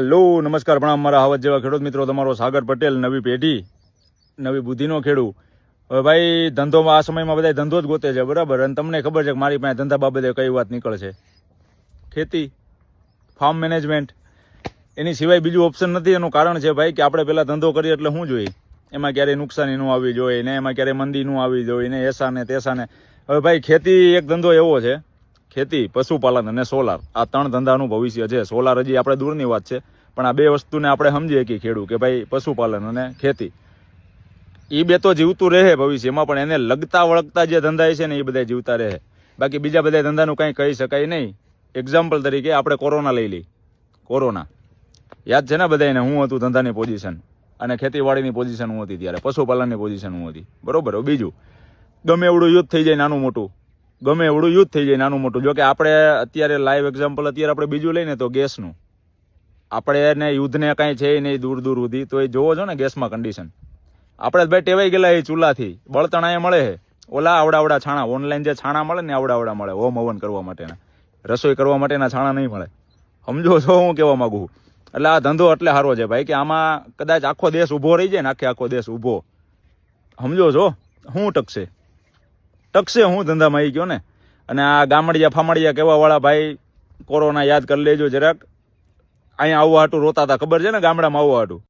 Hello નમસ્કાર પ્રણામ મારા હાવત જેવા ખેડૂત મિત્રો, તમારો સાગર પટેલ, નવી પેઢી નવી બુદ્ધિનો ખેડૂત. હવે ભાઈ ધંધોમાં આ સમયમાં બધા ધંધો જ ગોતે છે, બરાબર. અને તમને ખબર છે કે મારી પાસે ધંધા બાબતે કઈ વાત નીકળશે. ખેતી, ફાર્મ મેનેજમેન્ટ, એની સિવાય બીજું ઓપ્શન નથી. એનું કારણ છે ભાઈ કે આપણે પહેલાં ધંધો કરીએ એટલે શું જોઈએ, એમાં ક્યારેય નુકસાની ન આવવી જોઈએ ને, એમાં ક્યારેય મંદી ન આવવી જોઈએ ને, એસા ને તેસા ને. હવે ભાઈ ખેતી એક ધંધો એવો છે, ખેતી, પશુપાલન અને સોલાર, આ ત્રણ ધંધાનું ભવિષ્ય છે. સોલાર હજી આપણે દૂરની વાત છે, પણ આ બે વસ્તુને આપણે સમજીએ કે ખેડૂત કે ભાઈ પશુપાલન અને ખેતી, એ બે તો જીવતું રહે ભવિષ્યમાં, પણ એને લગતા વળગતા જે ધંધા છે ને એ બધા જીવતા રહે. બાકી બીજા બધા ધંધાનું કંઈ કહી શકાય નહીં. એક્ઝામ્પલ તરીકે આપણે કોરોના લઈ લઈ. કોરોના યાદ છે ને બધાને, હું હતું ધંધાની પોઝિશન અને ખેતીવાડીની પોઝિશન હું હતી, ત્યારે પશુપાલનની પોઝિશન હું હતી, બરોબર. બીજું, ગમે એવડું યુદ્ધ થઈ જાય નાનું મોટું, ગમે એવડું યુદ્ધ થઈ જાય નાનું મોટું. જો કે આપણે અત્યારે લાઈવ એક્ઝામ્પલ અત્યારે આપણે બીજું લઈને તો ગેસનું, આપણે એને યુદ્ધને કાંઈ છે નહીં દૂર દૂર સુધી, તો એ જોવો છો ને ગેસમાં કન્ડિશન. આપણે ભાઈ ટેવાઈ ગયેલા એ ચૂલાથી, બળતણ અહીંયા મળે છે, ઓલા આવડા છાણા ઓનલાઈન જે છાણા મળે ને આવડા મળે, હોમ હવન કરવા માટેના, રસોઈ કરવા માટેના છાણા નહીં મળે. સમજો છો હું કહેવા માંગુ? એટલે આ ધંધો એટલે સારો છે ભાઈ કે આમાં કદાચ આખો દેશ ઊભો રહી જાય ને, આખો દેશ ઊભો, સમજો છો હું ટકશે હું ધંધામાં આવી ગયો ને. અને આ ગામડિયા ફામડિયા કહેવા વાળા ભાઈ, કોરોના યાદ કરી લેજો જરાક. અહીંયા આવવા હાટું રોતા હતા, ખબર છે ને, ગામડામાં આવવા હાટું.